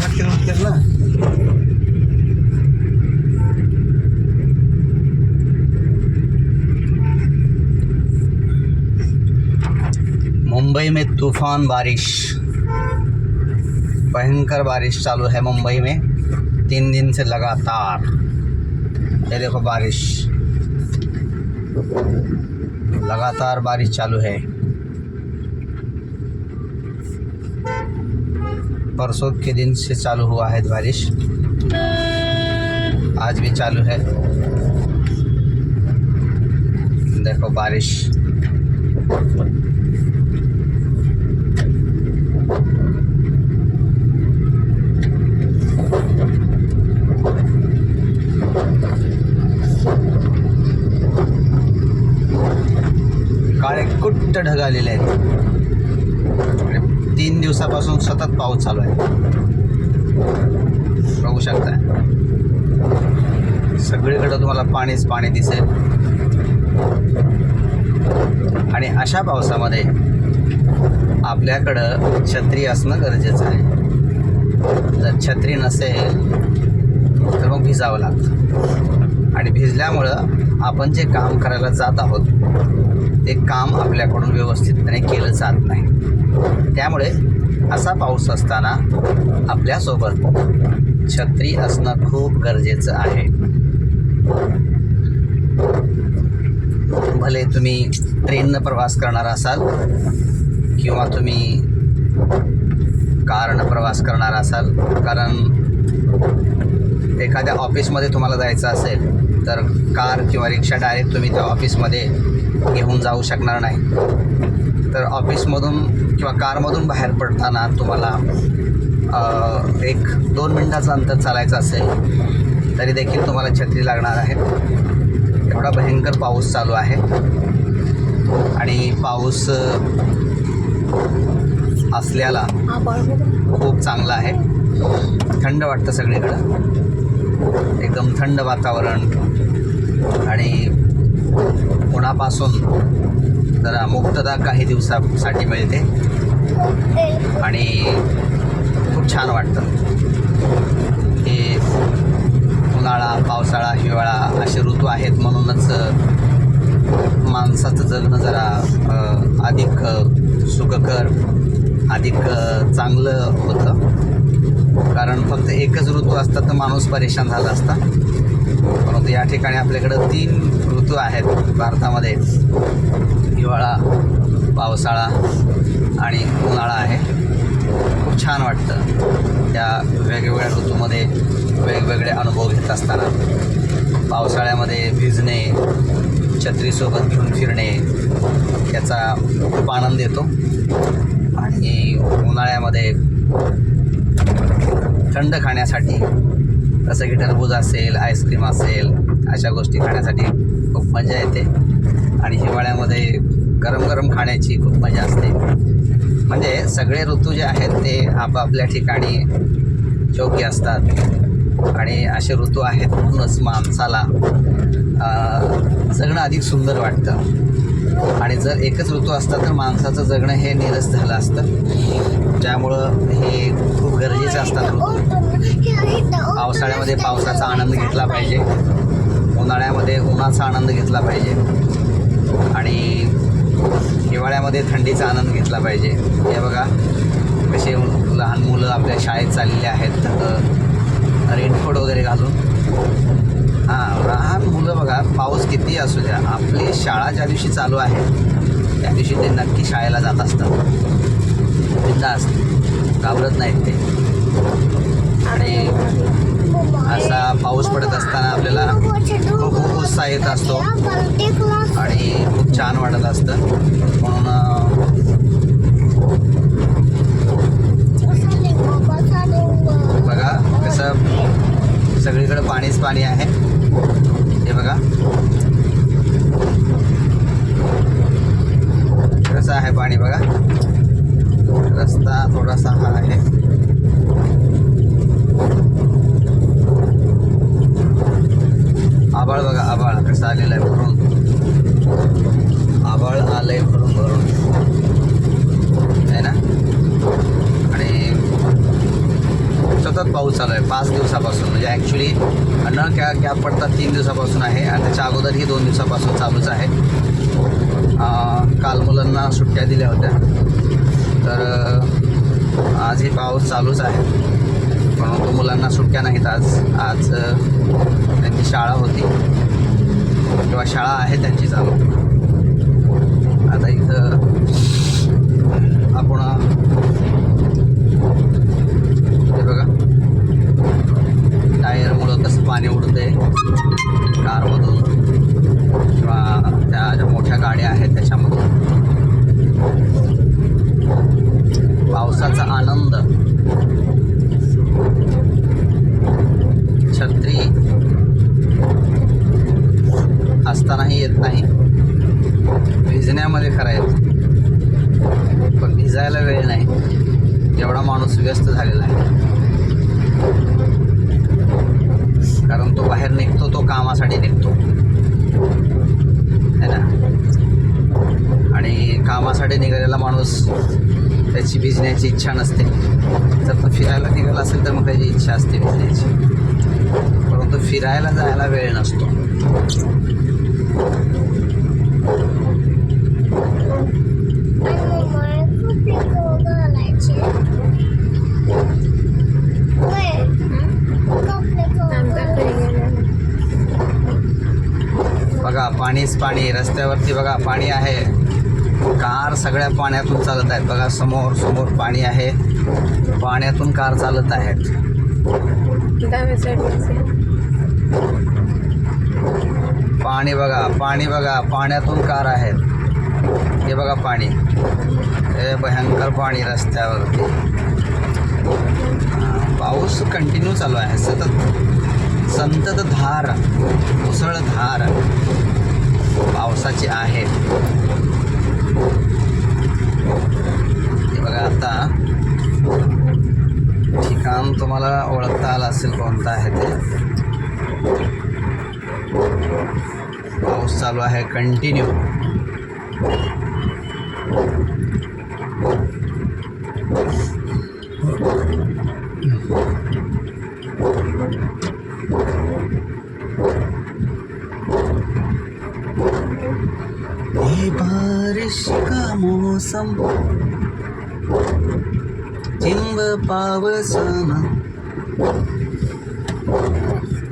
फिर ना. मुंबई में तूफान बारिश, भयंकर बारिश चालू है मुंबई में 3 दिन से लगातार. ये देखो बारिश, लगातार बारिश चालू है. परसों के दिन से चालू हुआ है बारिश, आज भी चालू है. देखो बारिश. काळे कुट्ट ढग आलेले आहेत. 3 दिवसापासून सतत पाऊस चालू आहे. बघू शकता सगळीकडे तुम्हाला पाणीच पाणी दिसेल. आणि अशा पावसामध्ये आपल्याकडं छत्री असणं गरजेचं आहे. जर छत्री नसेल तर मग भिजावं लागतं. आणि भिजल्यामुळं आपण जे काम करायला जात आहोत ते काम आपल्याकडून व्यवस्थितपणे केलं जात नाही. त्यामुळे असा पाऊस असताना आपल्यासोबत छत्री असणं खूप गरजेचं आहे. भले तुम्ही ट्रेननं प्रवास करणार असाल किंवा तुम्ही कारनं प्रवास करणार असाल, कारण एखाद्या ऑफिसमध्ये तुम्हाला जायचं असेल तर कार किंवा रिक्षा डायरेक्ट तुम्ही त्या ऑफिसमध्ये घेऊन जाऊ शकणार नाही. तर ऑफिसमधून किंवा कारमधून बाहेर पडताना तुम्हाला 1-2 मिनटाचं अंतर चालायचं असेल तरी देखील तुम्हाला छत्री लागणार आहे. एवढा भयंकर पाऊस चालू आहे. आणि पाऊस असल्याला खूप चांगला आहे. थंड वाटतं सगळीकडं, एकदम थंड वातावरण. आणि उन्हापासून जरा मुक्तता काही दिवसासाठी मिळते आणि खूप छान वाटतं. हे उन्हाळा, पावसाळा, हिवाळा असे ऋतू आहेत, म्हणूनच माणसाचं जगणं जरा अधिक सुखकर, अधिक चांगलं होतं. कारण फक्त एकच ऋतू असता तर माणूस परेशान झाला असता. परंतु या ठिकाणी आपल्याकडं 3 ऋतू आहेत भारतामध्ये. हिवाळा, पावसाळा आणि उन्हाळा आहे. खूप छान वाटतं त्या वेगवेगळ्या ऋतूमध्ये वेगवेगळे अनुभव घेत असताना. पावसाळ्यामध्ये भिजणे, छत्रीसोबत घेऊन फिरणे याचा खूप आनंद येतो. आणि उन्हाळ्यामध्ये थंड खाण्यासाठी जसं की टरबूज असेल, आईस्क्रीम असेल, अशा गोष्टी खाण्यासाठी खूप मजा येते. आणि हिवाळ्यामध्ये गरम गरम खाण्याची खूप मजा असते. म्हणजे सगळे ऋतू जे आहेत ते आपापल्या ठिकाणी योग्य असतात. आणि असे ऋतू आहेत म्हणूनच माणसाला जगणं अधिक सुंदर वाटतं. आणि जर एकच ऋतू असता तर माणसाचं जगणं हे नीरस झालं असतं. त्यामुळं हे खूप गरजेचं असतात ऋतू. पावसाळ्यामध्ये पावसाचा आनंद घेतला पाहिजे, उन्हाळ्यामध्ये उन्हाचा आनंद घेतला पाहिजे आणि हिवाळ्यामध्ये थंडीचा आनंद घेतला पाहिजे. हे बघा कसे लहान मुलं आपल्या शाळेत चाललेले आहेत रेनकोट वगैरे घालून. लहान मुलं बघा, पाऊस किती असू द्या, आपली शाळा ज्या दिवशी चालू आहे त्या दिवशी ते नक्की शाळेला जात असतात. बिंदास घाबरत नाहीत ते. आणि असा पाऊस पडत असताना आपल्याला खूप उत्साह येत असतो आणि खूप छान वाटत असतं. म्हणून बघा कसं सगळीकडे पाणीच पाणी आहे. हे बघा कसं आहे पाणी, बघा रस्ता थोडासा हा आहे. आभाळ बघा, आभाळ कसं आलेलं आहे भरून. आभाळ आलंय भरून भरून आहे ना. आणि सतत पाऊस चालू आहे 5 दिवसापासून. म्हणजे ॲक्च्युली न गॅप पडतात 3 दिवसापासून आहे आणि त्याच्या अगोदरही 2 दिवसापासून चालूच आहे. काल मुलांना सुट्ट्या दिल्या होत्या, तर आजही पाऊस चालूच आहे. परंतु मुलांना सुट्ट्या नाहीत आज त्यांची शाळा होती किंवा शाळा आहे त्यांची चालू. आता इथं आपण हे बघा टायरमुळं कसं पाणी उडतंय कारमधून किंवा त्या ज्या मोठ्या गाड्या आहेत त्याच्यामधून. पावसाचा आनंद छत्री असतानाही येत नाही, भिजण्यामध्ये खरा येतो, पण भिजायला वेळ नाही. एवढा माणूस व्यस्त झालेला आहे, कारण तो बाहेर निघतो, तो कामासाठी निघतो है ना. आणि कामासाठी निघालेला माणूस त्याची भिजण्याची इच्छा नसते. जर तो फिरायला निघाला असेल तर मग त्याची इच्छा असते भिजण्याची, परंतु फिरायला जायला वेळ नसतो. बघा पाणीच पाणी, रस्त्यावरती बघा पाणी आहे. कार सगळ्या पाण्यातून चालत आहेत. बघा समोर समोर पाणी आहे, पाण्यातून कार चालत आहेत. पाणी बघा, पाणी बघा, पाण्यातून कार आहेत. हे बघा पाणी, हे भयंकर पाणी रस्त्यावरती. पाऊस कंटिन्यू चालू आहे, सतत संततधार मुसळधार पावसाची आहे. हे बघा आता ठिकाण तुम्हाला ओळखता आलं असेल कोणतं आहे ते. पाऊस चालू आहे कंटिन्यू. ये बारिश का मौसम चिंब पावसानं,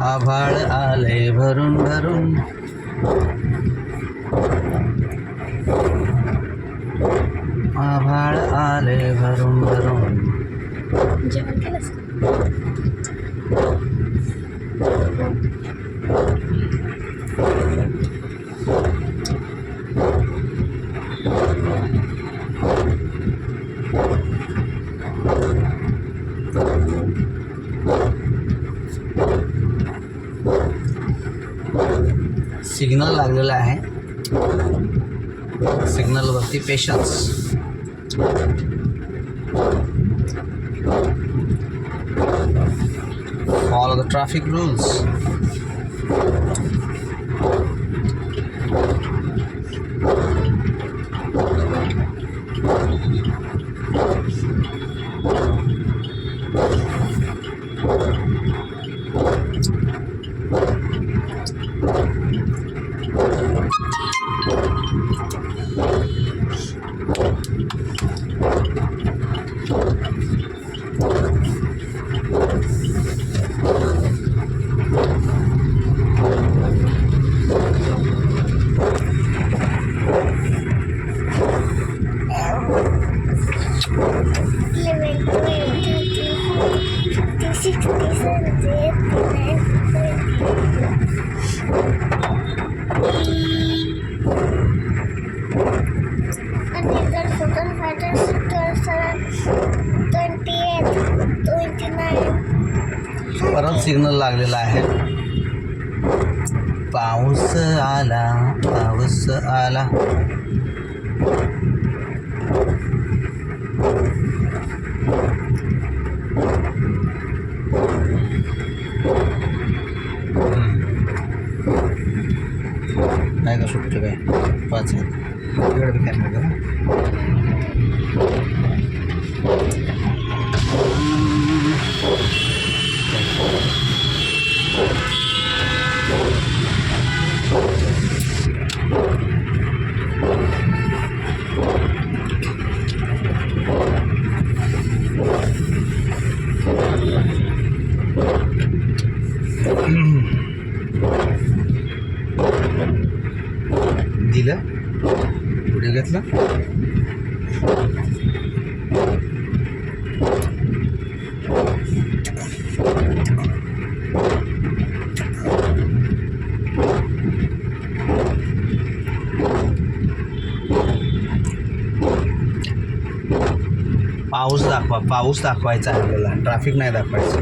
आभाळ आले भरून भरून, आभाळ आले भरून भरून. जेवण केलंस? सिग्नल लागलेला आहे, सिग्नलवरती patience. Follow the traffic rules. परत सिग्नल लागलेला आहे. पाऊस आला, पाऊस आला. नाही का सुटलं काय 5 आहेत इकडे कॅमेरा करा. दिलं पुढे घेतलं. पाऊस दाखवा, पाऊस दाखवायचा आहे आपल्याला, ट्रॅफिक नाही दाखवायचं.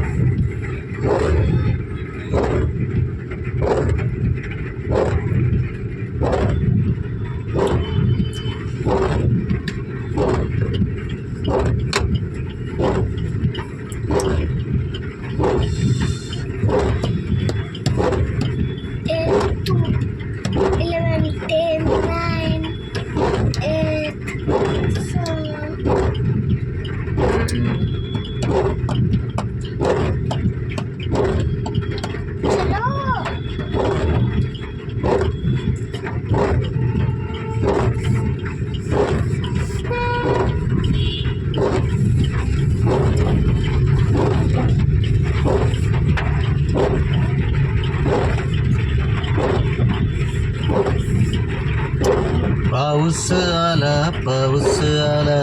पाऊस आला, पाऊस आला.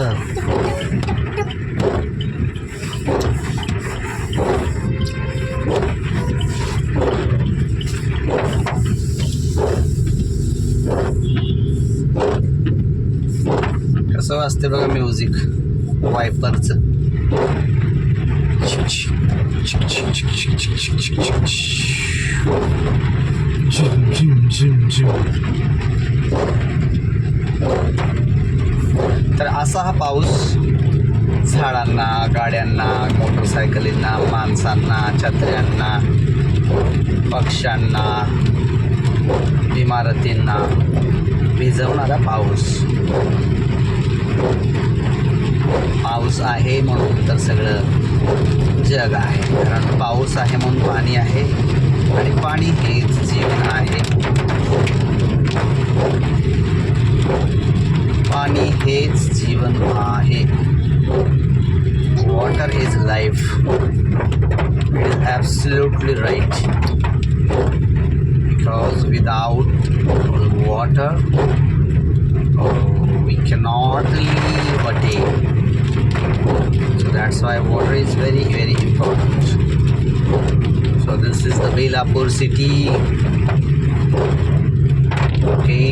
कसं वाजते बघा म्युझिक वायपरचं. झिम झिम झिम झिम. तर असा हा पाऊस झाडांना, गाड्यांना, मोटरसायकलींना, माणसांना, छत्र्यांना, पक्ष्यांना, इमारतींना भिजवणारा पाऊस. पाऊस आहे म्हणून तर सगळं जग आहे, कारण पाऊस आहे म्हणून पाणी आहे आणि पाणी हेच जीवन आहे. पाणी हेच जीवन आहे. Water is life. It is absolutely right. Because without water we cannot live a day. So that's why water is very, very important. So this is the Belapur city. Okay.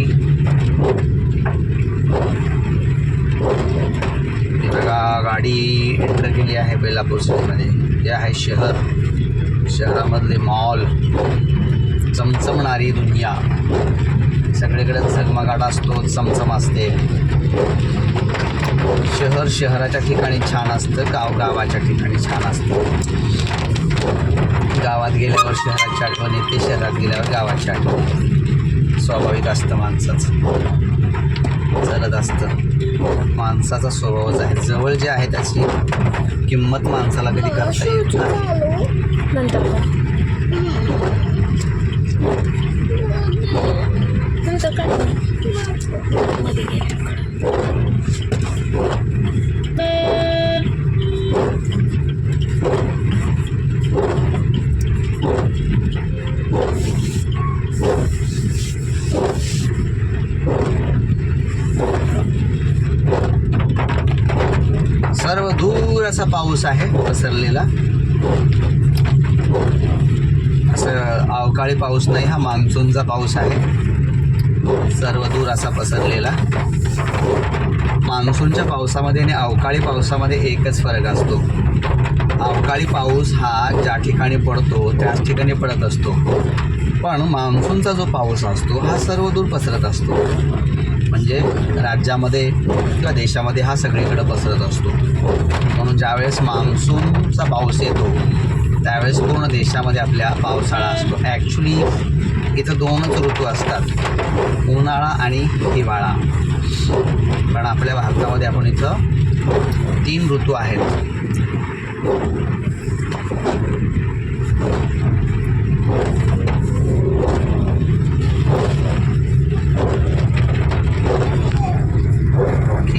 बघा गाडी एंटर केली आहे बेलापूर सिटीमध्ये. हे आहे शहर. शहरामधले mall, चमचमणारी दुनिया. सगळीकडे झगमगाट असतो, चमचम असते. शहर शहराच्या ठिकाणी छान असतं, गाव गावाच्या ठिकाणी छान असतं. गावात गेल्यावर शहराची आठवण येते, शहरात गेल्यावर गावाची आठवण येते. स्वाभाविक असतं माणसाचं, चालत असतं. माणसाचा स्वभावच आहे. जवळ जे आहे त्याची किंमत माणसाला कधी करता येत नाही. नंतर काय मध्ये गेले. सर्व दूर असा पाऊस आहे पसरलेला. असं अवकाळी पाऊस नाही, हा मान्सूनचा पाऊस आहे. सर्व दूर असा पसरलेला. मान्सूनच्या पावसामध्ये आणि अवकाळी पावसामध्ये एकच फरक असतो. अवकाळी पाऊस हा ज्या ठिकाणी पडतो त्याच ठिकाणी पडत असतो, पण मान्सूनचा जो पाऊस असतो हा सर्व दूर पसरत असतो. म्हणजे राज्यामध्ये किंवा देशामध्ये हा सगळीकडे पसरत असतो. म्हणून ज्यावेळेस मान्सूनचा पाऊस येतो त्यावेळेस पूर्ण देशामध्ये आपल्या पावसाळा असतो. ॲक्च्युली इथं दोनच ऋतू असतात, उन्हाळा आणि हिवाळा. पण आपल्या भारतामध्ये आपण इथं 3 ऋतू आहेत.